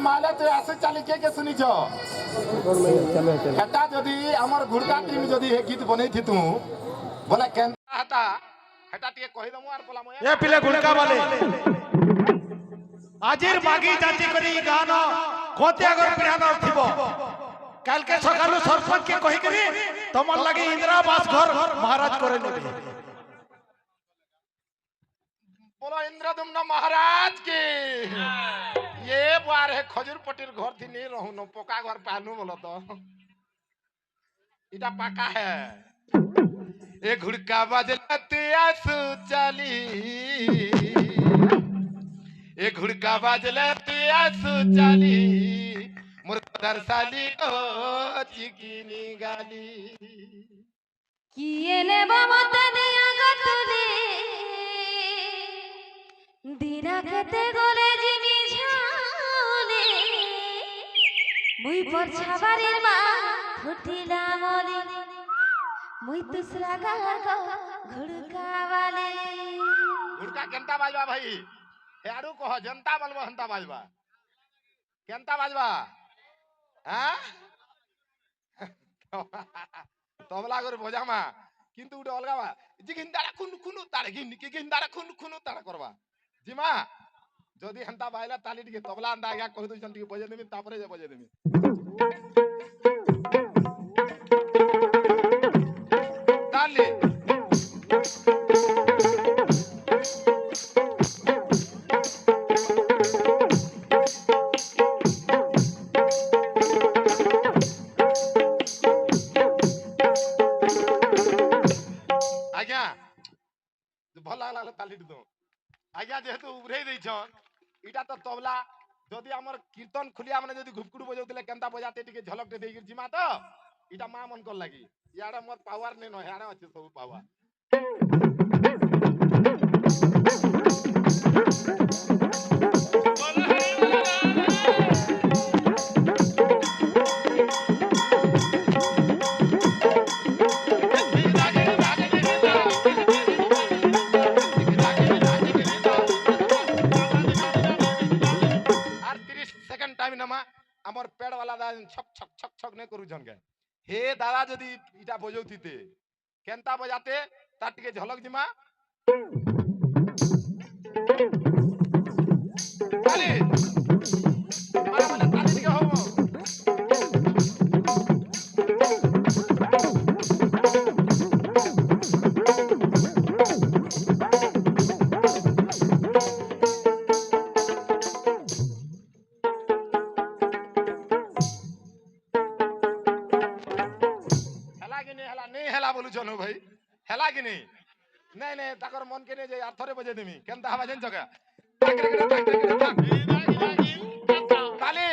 মালে তুই আসে চালি কে শুনিছ এটা যদি আমার গুড়কা টিম যদি এ গীত বনেই থিতু বলে কেনতা হাতা এটা টিকে কহি দমু আর বলা এ পিলে গুড়কা বালে আজির মাগি জাতি করি গান কোতে আগর পিড়ানোর থিব কালকে সকালু সরপঞ্চ কে কহি করি তোমার লাগি ইন্দিরাবাস ঘর মহারাজ করে নেবে बोलो इंद्रदुम्न महाराज की ये बार है खजूर पट्टीर घर थी नहीं रहूं न पका घर पानू बोलो तो इटा पका है एक घुड़का बजलते आंसू चली एक घुड़का बजलते आंसू चली मुर्दर साली को चिकिनी गाली किए ने बामत दिया गतुली दिना खेते गोले जिनी झाले मुई पर छाबारीर मा फुटिला मोली मुई दूसरा गागा घुड़का वाले घुड़का केनता बाजवा भाई हेडू कह जनता बलबो हंता बाजवा केनता बाजवा हां तबला कर बजामा किंतु उडे अलगावा जिगिंदारा खुनु खुनु तारे गिंदारा खुनु खुनु तारा करवा जिमा যদি হন্তা বাইলা তালি টিকে তবলা আন্দা আগে কই দইছন টিকে বজে দেমি তারপরে যে বজে দেমি তালি আজ্ঞা ভাল লাগলা তালি দিতো আজ্ঞা যেহেতু উভরেই দেইছন এটা তো তবলা যদি আমার কীর্তন খুলিয়া মানে যদি ঘুপকুড়ু বজাউতলে কেনতা বজাতে টিকে ঝলকতে দেই জিমা তো এটা মা মন কর লাগি ইয়াড়া মত পাওয়ার নে ন ইয়াড়া আছে সব পাওয়ার আমার পেট वाला দাদা ছক ছক ছক ছক নে করু জন কে হে দাদা যদি ইটা বজাউতিতে কেনতা বজাতে তার টিকে ঝলক জিমা তালি মারা মানে তালি টিকে হবো भाई हेला कि नहीं नहीं नहीं ताकर मन के नहीं जे यार थोड़े बजे देमी केनता हवा जन जगह ताली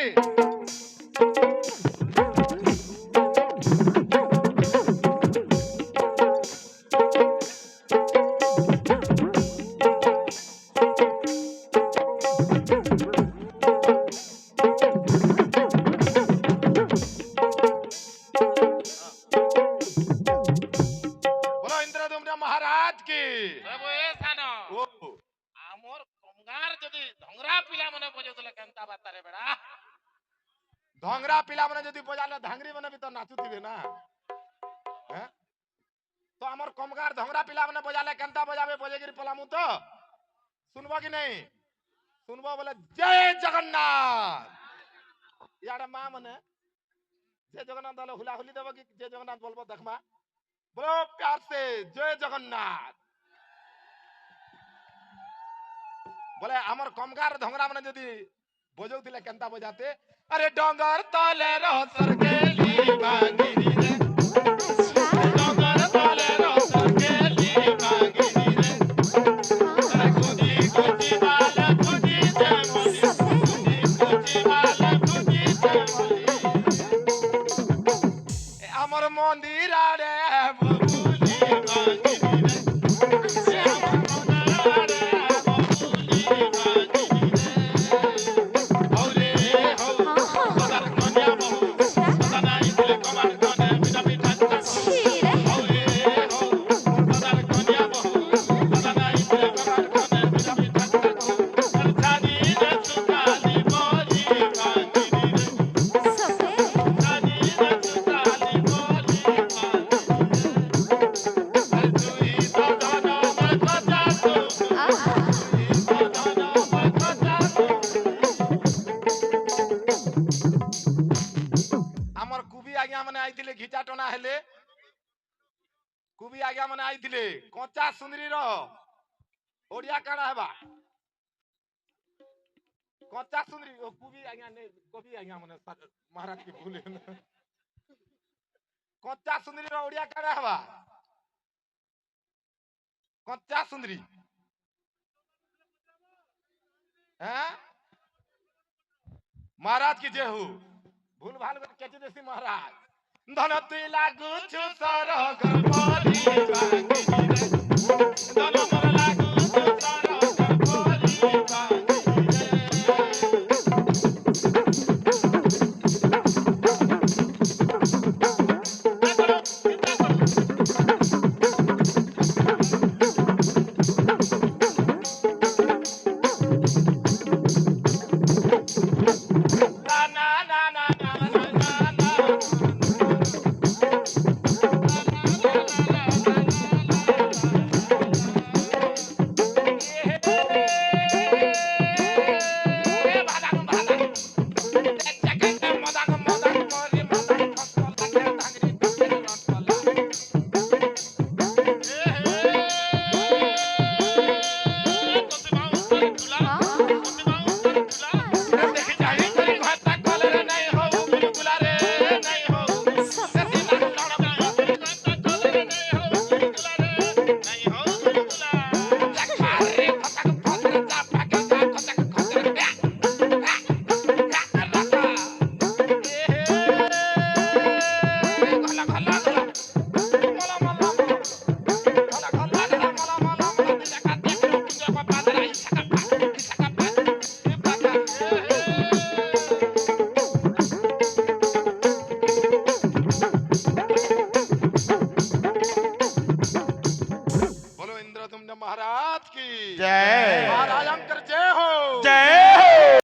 महाराज की बाबू ए सानो आमर कमगार जदी धंगरा पिला मने बजौतले केनता बात रे बेड़ा धंगरा पिला मने जदी बजाले धांगरी मने भी तो नाचुतिबे ना हैं तो आमर कमगार धंगरा पिला मने बजाले केनता बजाबे बजेगिरी पलामु तो सुनबो कि नहीं सुनबो बोले जय जगन्नाथ याडा मा मने जय जगन्नाथ दाले हुला हुली देबो कि जय जगन्नाथ बोलबो देखमा बोलो प्यार से जय जगन्नाथ बोले आमर कमगार धंगरा मने जदी बजौतिले केनता बजाते अरे डोंगर तले रह सरकेली मागिरी रे डोंगर तले रह सरकेली मागिरी रे अरे खुदी खुदी वाला खुदी चमली खुदी खुदी वाला खुदी चमली आमर मंदिर रे ଟିକେ ଘିଚା ଟଣା ହେଲେ କୁବି ଆଜ୍ଞା ମାନେ ଆଇଥିଲେ କଞ୍ଚା ସୁନ୍ଦରୀର ଓଡିଆ କାଣା ହେବା କଞ୍ଚା ସୁନ୍ଦରୀ ଓ କୁବି ଆଜ୍ଞା ନେ କବି ଆଜ୍ଞା ମାନେ ମହାରାଜ କି ଭୁଲ କଞ୍ଚା ସୁନ୍ଦରୀର ଓଡିଆ କାଣା ହେବା କଞ୍ଚା ସୁନ୍ଦରୀ हैं महाराज की जय हो भूल भाल कर केचे देसी महाराज धन तुई लागू छु सर गरबली बांगी रे धन मोर लागू छु सर गरबली बांगी रे ना ना ना ना ना ना बोलो इंद्रदुम्न महाराज की जय